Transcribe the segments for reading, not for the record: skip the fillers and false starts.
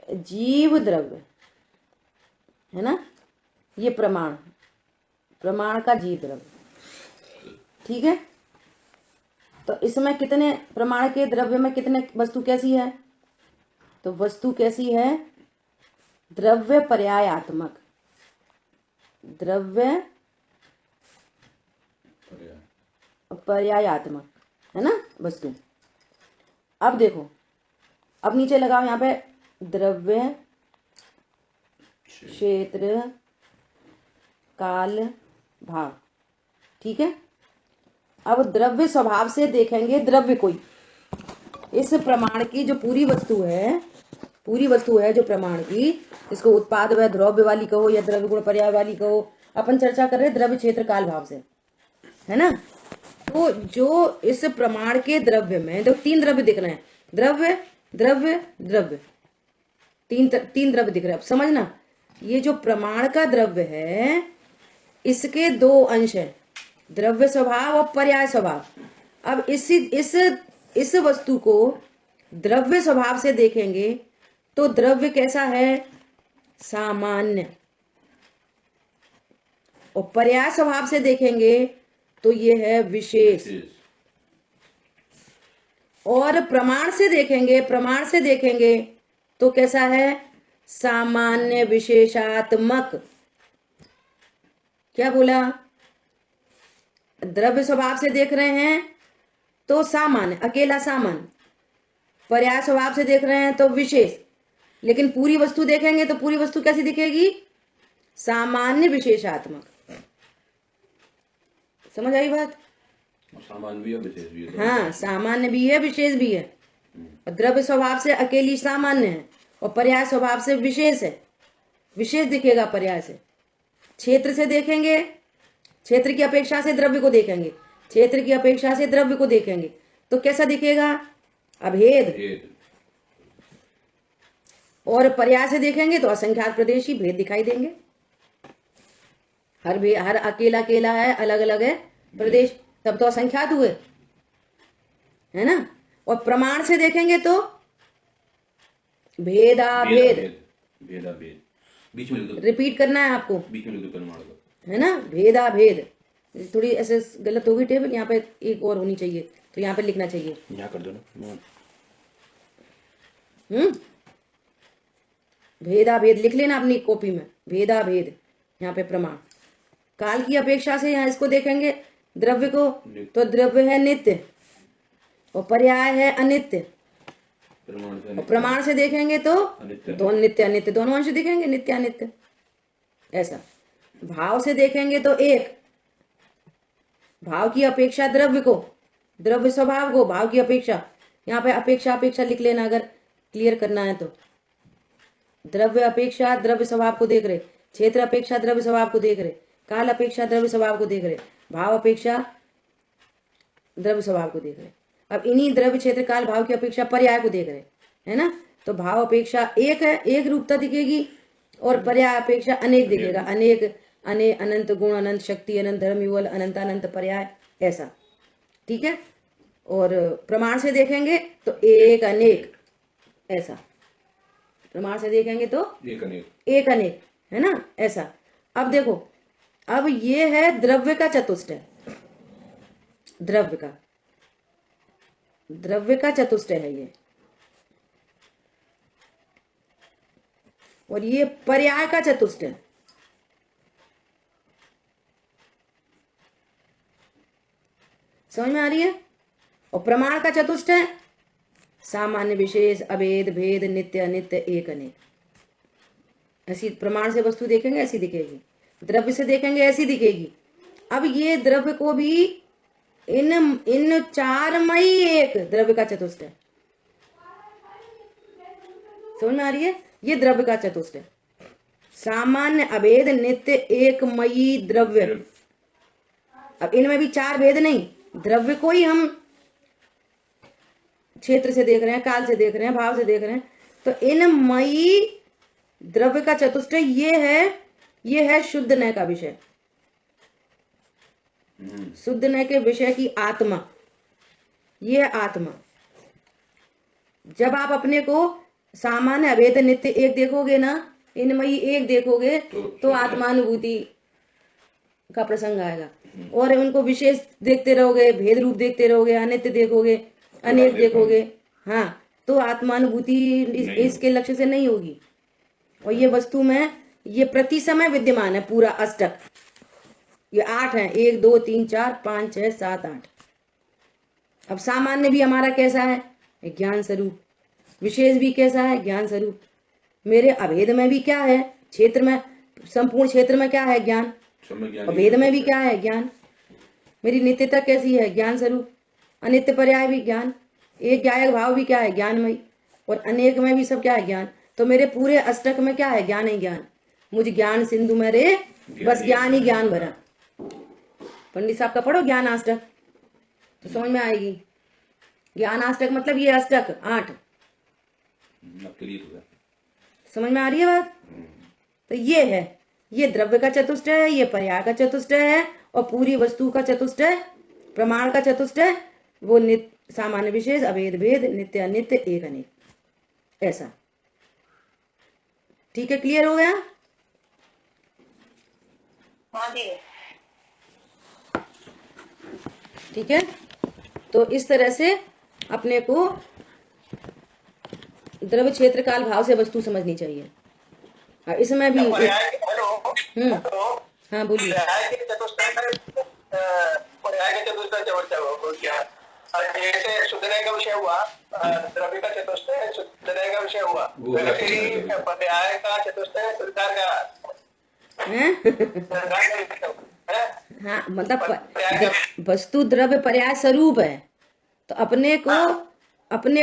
जीव द्रव्य है ना, ये प्रमाण, प्रमाण का जीव द्रव्य। ठीक है, तो इसमें कितने प्रमाण के द्रव्य में कितने वस्तु कैसी है, तो वस्तु कैसी है, द्रव्य पर्यायात्मक, द्रव्य पर्यायात्मक है ना वस्तु। अब देखो, अब नीचे लगाओ यहाँ पे द्रव्य क्षेत्र काल भाव। ठीक है, अब द्रव्य स्वभाव से देखेंगे द्रव्य कोई, इस प्रमाण की जो पूरी वस्तु है, पूरी वस्तु है जो प्रमाण की, इसको उत्पाद व द्रव्य वाली कहो या द्रव्य गुण पर्याय वाली कहो, अपन चर्चा कर रहे हैं द्रव्य क्षेत्र काल भाव से, है ना। तो जो इस प्रमाण के द्रव्य में तो तीन द्रव्य दिख रहे हैं, द्रव्य द्रव्य द्रव्य, तीन द्रव्य दिख रहे हैं। अब समझना, ये जो प्रमाण का द्रव्य है इसके दो अंश हैं, द्रव्य स्वभाव और पर्याय स्वभाव। अब इस वस्तु को द्रव्य स्वभाव से देखेंगे तो द्रव्य कैसा है, सामान्य, और पर्याय स्वभाव से देखेंगे तो ये है विशेष, और प्रमाण से देखेंगे तो कैसा है, सामान्य विशेषात्मक। क्या बोला, द्रव्य स्वभाव से देख रहे हैं तो सामान्य, अकेला सामान्य, पर्याय स्वभाव से देख रहे हैं तो विशेष, लेकिन पूरी वस्तु देखेंगे तो पूरी वस्तु कैसी दिखेगी, सामान्य विशेषात्मक। समझ आई बात, सामान्य भी है विशेष भी है। हाँ, सामान्य भी है विशेष भी है। द्रव्य स्वभाव से अकेली सामान्य है और पर्याय स्वभाव से विशेष है, विशेष दिखेगा पर्याय से। क्षेत्र से देखेंगे, क्षेत्र की अपेक्षा से द्रव्य को देखेंगे, क्षेत्र की अपेक्षा से द्रव्य को देखेंगे तो कैसा दिखेगा, अभेद। और पर्याय से देखेंगे तो असंख्यात प्रदेशी भेद दिखाई देंगे, हर अकेला अकेला है, अलग अलग है प्रदेश, तब तो असंख्यात हुए, है ना। और प्रमाण से देखेंगे तो भेदाभेद, भेदाभेद, बीच में रिपीट करना है आपको, बीच में प्रमाण है ना, भेदाभेद। थोड़ी ऐसे गलत होगी टेबल, यहाँ पे एक और होनी चाहिए, तो यहाँ पे लिखना चाहिए, यहाँ कर दो ना। भेदाभेद लिख लेना अपनी कॉपी में, भेदाभेद, यहाँ पे प्रमाण। काल की अपेक्षा से यहाँ इसको देखेंगे द्रव्य को तो द्रव्य है नित्य और पर्याय है अनित्य, और प्रमाण से देखेंगे तो दोनों नित्य अनित्य दोनों अंश दिखेंगे, नित्य अनित्य। ऐसा भाव से देखेंगे तो एक, भाव की अपेक्षा द्रव्य को, द्रव्य स्वभाव को, भाव की अपेक्षा, यहाँ पे अपेक्षा लिख लेना अगर क्लियर करना है तो। द्रव्य अपेक्षा द्रव्य स्वभाव को देख रहे, क्षेत्र अपेक्षा द्रव्य स्वभाव को देख रहे, काल अपेक्षा द्रव्य स्वभाव को देख रहे, भाव अपेक्षा द्रव्य स्वभाव को देख रहे। अब इन्हीं द्रव्य क्षेत्र काल भाव की अपेक्षा पर्याय को देख रहे, है ना। तो भाव अपेक्षा एक है, एक रूपता दिखेगी, और पर्याय अपेक्षा अनेक दिखेगा, अनेक, अनंत गुण, अनंत शक्ति, अनंत धर्म युगल, अनंतानंत पर्याय, ऐसा। ठीक है, और प्रमाण से देखेंगे तो एक अनेक, ऐसा। प्रमाण से देखेंगे तो एक अनेक, है ना, ऐसा। अब देखो, अब ये है द्रव्य का चतुष्टय, द्रव्य का चतुष्टय है ये, और ये पर्याय का चतुष्टय। समझ में आ रही है। और प्रमाण का चतुष्टय सामान्य विशेष अभेद भेद नित्य अनित्य एक अनेक। ऐसी प्रमाण से वस्तु देखेंगे ऐसी दिखेगी, द्रव्य से देखेंगे ऐसी दिखेगी। अब ये द्रव्य को भी इन चार मई एक द्रव्य का चतुष्टय, समझ में आ रही है। ये द्रव्य का चतुष्टय, सामान्य अभेद नित्य एक मई द्रव्य। अब इनमें भी चार भेद नहीं, द्रव्य को ही हम क्षेत्र से देख रहे हैं, काल से देख रहे हैं, भाव से देख रहे हैं, तो इन मई द्रव्य का चतुष्टय ये है शुद्ध नय का विषय, शुद्ध नय के विषय की आत्मा, ये है आत्मा। जब आप अपने को सामान्य अभेद नित्य एक देखोगे ना, इनमें ही एक देखोगे तो आत्मानुभूति का प्रसंग आएगा। और उनको विशेष देखते रहोगे, भेद रूप देखते रहोगे, अनित्य देखोगे, अनेक देखोगे, हाँ, तो आत्मानुभूति इसके लक्ष्य से नहीं होगी। और ये वस्तु में ये प्रति समय विद्यमान है पूरा अष्टक। ये 8 है, 1 2 3 4 5 6 7 8। अब सामान्य भी हमारा कैसा है? ज्ञान स्वरूप। विशेष भी कैसा है? ज्ञान स्वरूप। मेरे अभेद में भी क्या है? क्षेत्र में, संपूर्ण क्षेत्र में क्या है? ज्ञान। और भेद में भी क्या है? ज्ञान। मेरी नित्यता कैसी है? ज्ञान स्वरूप। अनित्य पर्याय भी ज्ञान। एक गायक भाव भी क्या है? ज्ञानमयी। और अनेक में भी सब क्या है? ज्ञान। तो मेरे पूरे अष्टक में क्या है? ज्ञान ही ज्ञान। मुझे ज्ञान सिंधु में रे बस ज्ञान ही ज्ञान भरा। पंडित साहब का पढ़ो ज्ञान अष्टक तो समझ में आएगी। ज्ञान अष्टक मतलब ये अष्टक 8। समझ में आ रही है बात? तो ये है, ये द्रव्य का चतुष्टय है, ये पर्याय का चतुष्टय है, और पूरी वस्तु का चतुष्टय, प्रमाण का चतुष्टय, वो नित्य सामान्य विशेष अभेद भेद नित्य अनित्य एक अनेक, ऐसा। ठीक है, क्लियर हो गया? ठीक है, तो इस तरह से अपने को द्रव्य क्षेत्र काल भाव से वस्तु समझनी चाहिए। इसमें भी हाँ बोलिए। जैसे शुद्धनय का विषय हुआ, द्रव्य का चतुष्टय शुद्धनय का विषय हुआ, पर्याय का चतुष्टय सरकार का हाँ, मतलब वस्तु द्रव्य पर्याय स्वरूप है। तो अपने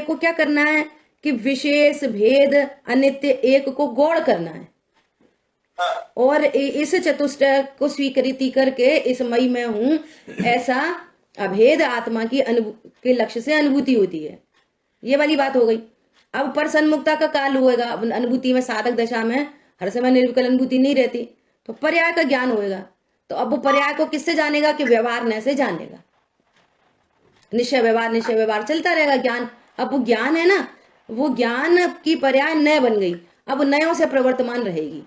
को क्या करना है कि विशेष भेद अनित्य एक को गौड़ करना है, और इस चतुष्टय को स्वीकृति करके इस मई में हूं ऐसा अभेद आत्मा की के लक्ष्य से अनुभूति होती है। ये वाली बात हो गई। अब पर सन्मुक्ता का काल होएगा, अनुभूति में साधक दशा में हर समय निर्विकल अनुभूति नहीं रहती, तो पर्याय का ज्ञान होएगा। तो अब वो पर्याय को किससे जानेगा? कि व्यवहार न से जानेगा। निश्चय व्यवहार चलता रहेगा ज्ञान। अब वो ज्ञान है ना, वो ज्ञान की पर्याय न बन गई, अब नयों से प्रवर्तमान रहेगी।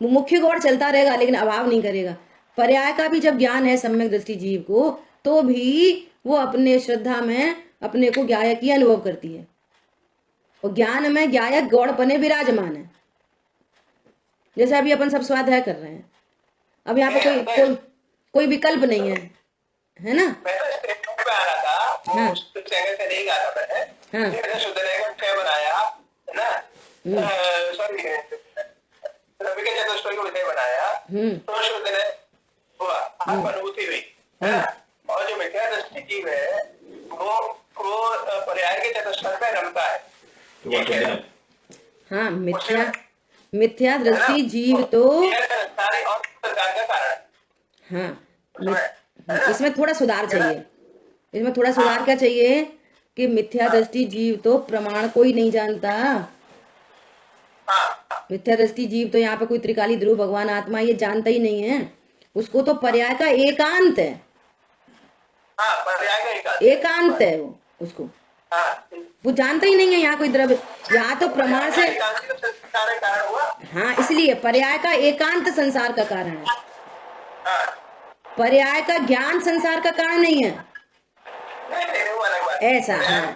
वो मुख्य गौड़ चलता रहेगा लेकिन अभाव नहीं करेगा। पर्याय का भी जब ज्ञान है सम्यक दृष्टि जीव को, तो भी वो अपने श्रद्धा में अपने को ज्ञायक की अनुभव करती है, और ज्ञान में ज्ञायक गौड़पने विराजमान है। जैसे अभी अपन सब स्वाध्याय कर रहे हैं, अब यहाँ पे कोई विकल्प नहीं है, है ना? हाँ अनुभूति हुई, और जो मिथ्या दृष्टि जीव है वो पर्याय के चतुष्टय में रमता है। हाँ, मिथ्या दृष्टि जीव तो हाँ, इसमें थोड़ा सुधार चाहिए। इसमें थोड़ा सुधार क्या चाहिए कि मिथ्या दृष्टि जीव तो प्रमाण को ही नहीं जानता। मिथ्या दृष्टि जीव तो यहाँ पे कोई त्रिकाली ध्रुव भगवान आत्मा ये जानता ही नहीं है। उसको तो पर्याय का एकांत है, एकांत है वो, उसको वो जानता ही नहीं है यहाँ कोई द्रव्य। यहाँ तो प्रमाण से, हाँ, इसलिए पर्याय का एकांत संसार का कारण है। पर्याय का ज्ञान संसार का कारण नहीं है, ऐसा। हाँ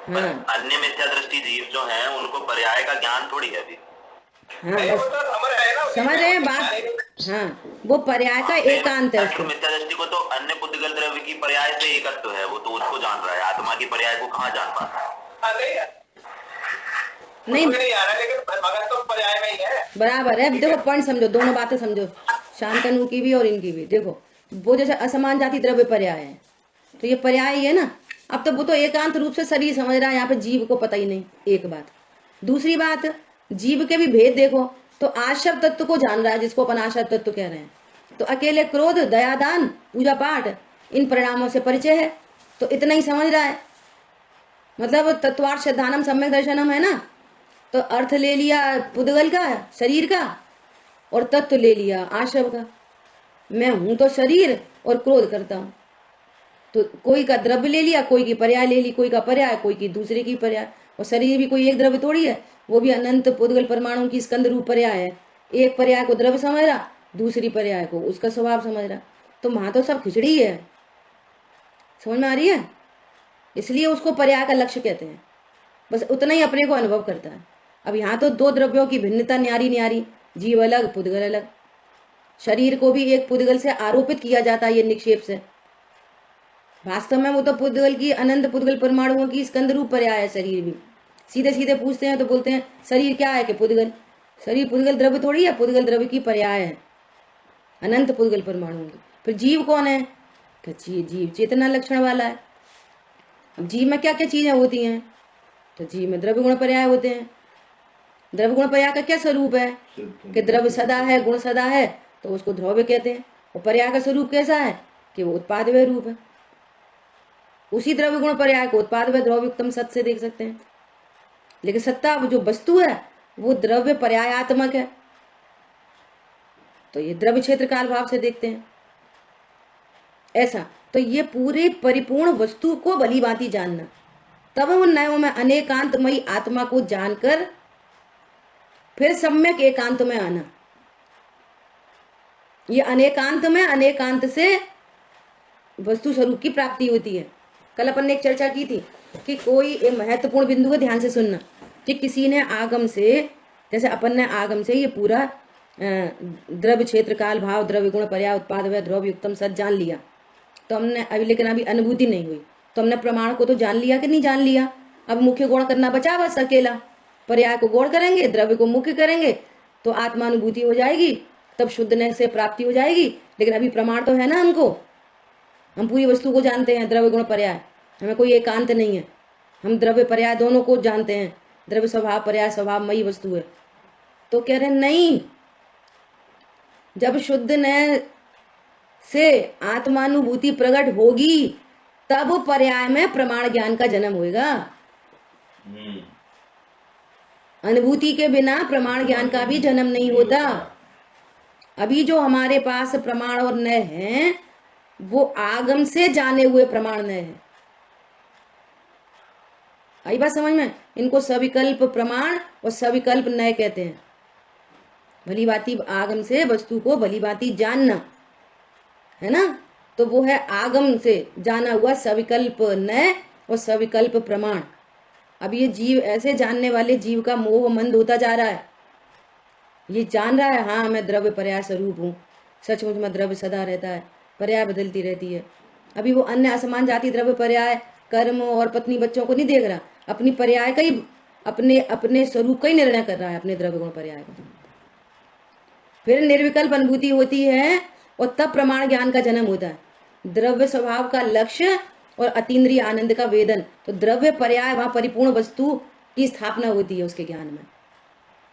हाँ, अन्य मिथ्या दृष्टि जीव जो हैं उनको पर्याय का ज्ञान थोड़ी है अभी। हाँ, समझ रहे हैं बात? हाँ, वो पर्याय का एकांत है। उसको मिथ्या दृष्टि को तो अन्य बुद्धिगल द्रव्य की पर्याय से एकत्व है, वो तो उसको जान रहा है, आत्मा की पर्याय को कहाँ जान पाता है? नहीं, लेकिन तो पर्याय में ही है। बराबर है। देखो पॉइंट समझो, दोनों बातें समझो, शांतनु की भी और इनकी भी। देखो वो जैसे असमान जाति द्रव्य पर्याय है, तो ये पर्याय ही है ना। अब तो वो तो एकांत रूप से शरीर समझ रहा है, यहाँ पे जीव को पता ही नहीं, एक बात। दूसरी बात, जीव के भी भेद देखो, तो आश्रव तत्व को जान रहा है, जिसको अपन आश्रव तत्व कह रहे हैं। तो अकेले क्रोध, दया, दान, पूजा पाठ, इन परिणामों से परिचय है, तो इतना ही समझ रहा है। मतलब तत्वार्थ सिद्धानम सम्यक दर्शनम है ना, तो अर्थ ले लिया पुद्गल का, शरीर का, और तत्व ले लिया आश्रव का। मैं हूं तो शरीर और क्रोध करता हूं, तो कोई का द्रव्य ले लिया, कोई की पर्याय ले ली, कोई का पर्याय, कोई की दूसरे की पर्याय। और शरीर भी कोई एक द्रव्य थोड़ी है, वो भी अनंत पुद्गल परमाणु की स्कंद रूप पर्याय है। एक पर्याय को द्रव्य समझ रहा, दूसरी पर्याय को उसका स्वभाव समझ रहा, तो वहां तो सब खिचड़ी है। समझ में आ रही है? इसलिए उसको पर्याय का लक्ष्य कहते हैं। बस उतना ही अपने को अनुभव करता है। अब यहाँ तो दो द्रव्यों की भिन्नता न्यारी न्यारी, जीव अलग पुद्गल अलग। शरीर को भी एक पुद्गल से आरोपित किया जाता है ये निक्षेप से। वास्तव में वो तो पुद्गल की अनंत पुद्गल परमाणुओं की स्कंद रूप पर्याय है। शरीर भी सीधे सीधे पूछते हैं तो बोलते हैं शरीर क्या है कि पुद्गल। शरीर पुद्गल द्रव्य थोड़ी है, पुद्गल द्रव्य की पर्याय है अनंत पुद्गल परमाणुओं की। फिर जीव कौन है? जीव चेतना लक्षण वाला है। अब जीव में क्या क्या चीजें होती हैं? तो जीव में द्रव्य गुण पर्याय होते हैं। द्रव्य गुण पर्याय का क्या स्वरूप है कि द्रव्य सदा है, गुण सदा है, तो उसको द्रव्य कहते हैं। और पर्याय का स्वरूप कैसा है कि वो उत्पादव्य रूप है। उसी द्रव्य गुण पर्याय को उत्पादव्य द्रव्युक्तम सत से देख सकते हैं। लेकिन सत्ता जो वस्तु है वो द्रव्य पर्यायात्मक है, तो ये द्रव्य क्षेत्र काल भाव से देखते हैं ऐसा। तो ये पूरे परिपूर्ण वस्तु को भली भांति जानना, तब उन नयों में अनेकांतमयी आत्मा को जानकर फिर सम्यक एकांत में आना। ये अनेकांत में अनेकांत से वस्तु स्वरूप की प्राप्ति होती है। कल अपन ने एक चर्चा की थी कि कोई एक महत्वपूर्ण बिंदु को ध्यान से सुनना कि किसी ने आगम से, जैसे अपन ने आगम से ये पूरा द्रव्य क्षेत्र काल भाव द्रव्य गुण पर्याय उत्पाद व द्रव्य युक्तम सत जान लिया, तो हमने अभी, लेकिन अभी अनुभूति नहीं हुई, तो हमने प्रमाण को तो जान लिया कि नहीं जान लिया। अब मुख्य गुण करना बचा बस अकेला। पर्याय को गौण करेंगे, द्रव्य को मुख्य करेंगे, तो आत्मानुभूति हो जाएगी, तब शुद्धने से प्राप्ति हो जाएगी। लेकिन अभी प्रमाण तो है ना हमको, हम पूरी वस्तु को जानते हैं द्रव्य गुण पर्याय, हमें कोई एकांत नहीं है, हम द्रव्य पर्याय दोनों को जानते हैं। द्रव्य स्वभाव पर्याय स्वभावमयी वस्तु है। तो कह रहे नहीं, जब शुद्ध ने से आत्मानुभूति प्रकट होगी तब पर्याय में प्रमाण ज्ञान का जन्म होगा। अनुभूति के बिना प्रमाण ज्ञान का भी जन्म नहीं होता। अभी जो हमारे पास प्रमाण और नय हैं वो आगम से जाने हुए प्रमाण नय है। आई बात समझ में? इनको सविकल्प प्रमाण और सविकल्प नय कहते हैं। भली भांति आगम से वस्तु को भली भांति जानना है ना, तो वो है आगम से जाना हुआ सविकल्प नय और सविकल्प प्रमाण। अब ये जीव ऐसे जानने वाले जीव का मोह मंद होता जा रहा है। ये जान रहा है हाँ मैं द्रव्य पर्याय स्वरूप हूँ, सचमुच में द्रव्य सदा रहता है, पर्याय बदलती रहती है। अभी वो अन्य असमान जाति द्रव्य पर्याय कर्म और पत्नी बच्चों को नहीं देख रहा, अपनी पर्याय का ही अपने स्वरूप का ही निर्णय कर रहा है, अपने द्रव्य गुण पर्याय का। फिर निर्विकल्प अनुभूति होती है और तब प्रमाण ज्ञान का जन्म होता है। द्रव्य स्वभाव का लक्ष्य और अतीन्द्रिय आनंद का वेदन, तो द्रव्य पर्याय वहां परिपूर्ण वस्तु की स्थापना होती है उसके ज्ञान में,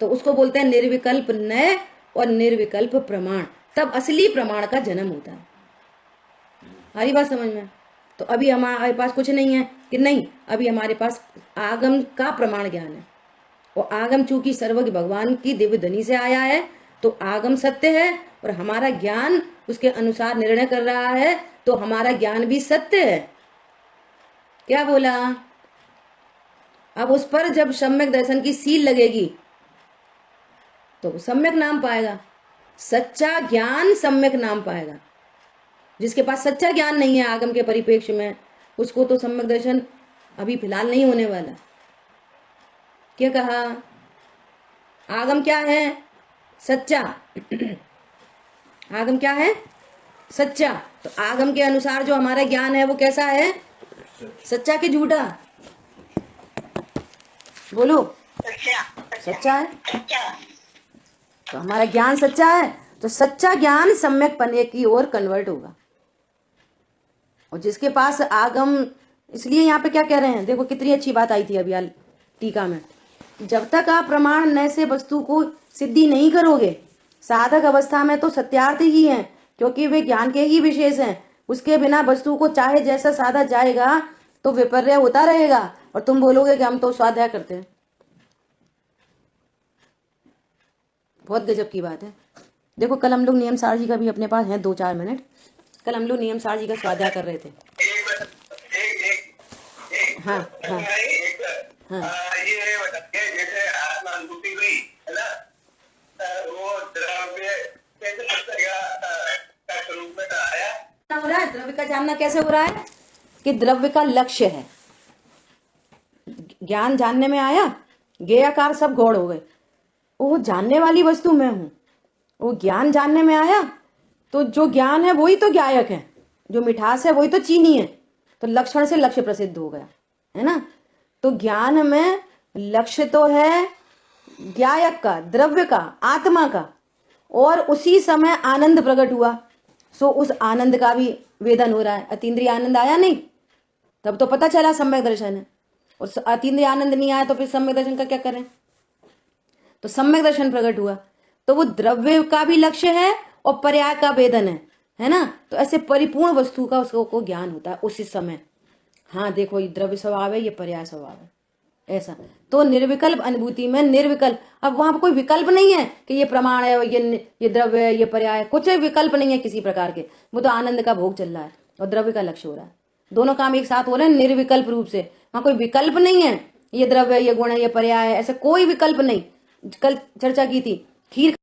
तो उसको बोलते हैं निर्विकल्प नय और निर्विकल्प प्रमाण। तब असली प्रमाण का जन्म होता है। हमारी बात समझ में? तो अभी हमारे पास कुछ नहीं है कि नहीं, अभी हमारे पास आगम का प्रमाण ज्ञान है। और आगम चूंकि सर्वज्ञ भगवान की दिव्य ध्वनि से आया है तो आगम सत्य है और हमारा ज्ञान उसके अनुसार निर्णय कर रहा है, तो हमारा ज्ञान भी सत्य है। क्या बोला? अब उस पर जब सम्यक दर्शन की सील लगेगी तो सम्यक नाम पाएगा, सच्चा ज्ञान सम्यक नाम पाएगा। जिसके पास सच्चा ज्ञान नहीं है आगम के परिप्रेक्ष्य में, उसको तो सम्यक दर्शन अभी फिलहाल नहीं होने वाला। क्या कहा? आगम क्या है? सच्चा। आगम क्या है? सच्चा। तो आगम के अनुसार जो हमारा ज्ञान है वो कैसा है? सच्चा कि झूठा? बोलो। सच्चा है। तो हमारा ज्ञान सच्चा है, तो सच्चा ज्ञान सम्यक पने की ओर कन्वर्ट होगा। और जिसके पास आगम, इसलिए यहाँ पे क्या कह रहे हैं, देखो कितनी अच्छी बात आई थी अभी टीका में। जब तक आप प्रमाण नय से वस्तु को सिद्धि नहीं करोगे, साधक अवस्था में तो सत्यार्थ ही हैं, क्योंकि वे ज्ञान के ही विशेष हैं। उसके बिना वस्तु को चाहे जैसा साधा जाएगा तो विपर्य होता रहेगा और तुम बोलोगे कि हम तो स्वाध्याय करते हैं। बहुत गजब की बात है। देखो कल हम लोग नियम सार जी का भी अपने पास है 2-4 मिनट। कल हम लोग नियम सार जी का स्वाध्याय कर रहे थे। हाँ हाँ ये बताइए, जैसे आत्मानुभूति हुई है ना, वो द्रव्य कैसे सत्ता का स्वरूप में आया? हो रहा है द्रव्य का जानना कैसे हो रहा है कि द्रव्य का लक्ष्य है। ज्ञान जानने में आया, ज्ञेयकार सब गौड़ हो गए, वो जानने वाली वस्तु मैं हूं। वो ज्ञान जानने में आया तो जो ज्ञान है वही तो ज्ञायक है, जो मिठास है वही तो चीनी है, तो लक्षण से लक्ष्य प्रसिद्ध हो गया, है ना। तो ज्ञान में लक्ष्य तो है ज्ञायक का, द्रव्य का, आत्मा का, और उसी समय आनंद प्रकट हुआ, सो उस आनंद का भी वेदन हो रहा है। अतीन्द्रिय आनंद आया नहीं, तब तो पता चला सम्यक दर्शन है, और अतीन्द्रिय आनंद नहीं आया तो फिर सम्यक दर्शन का क्या करें। तो सम्यक दर्शन प्रकट हुआ, तो वो द्रव्य का भी लक्ष्य है और पर्याय का वेदन है ना। तो ऐसे परिपूर्ण वस्तु का उसको ज्ञान होता है उसी समय। हाँ देखो, ये द्रव्य स्वभाव है, ये पर्याय स्वभाव है, ऐसा। तो निर्विकल्प अनुभूति में निर्विकल्प, अब वहां पर कोई विकल्प नहीं है कि ये प्रमाण है, ये द्रव्य है, ये पर्याय है, कुछ विकल्प नहीं है किसी प्रकार के। वो तो आनंद का भोग चल रहा है और द्रव्य का लक्ष्य हो रहा है, दोनों काम एक साथ हो रहे हैं निर्विकल्प रूप से। वहां कोई विकल्प नहीं है, ये द्रव्य है, ये गुण है, ये पर्याय है, ऐसा कोई विकल्प नहीं। कल चर्चा की थी, खीर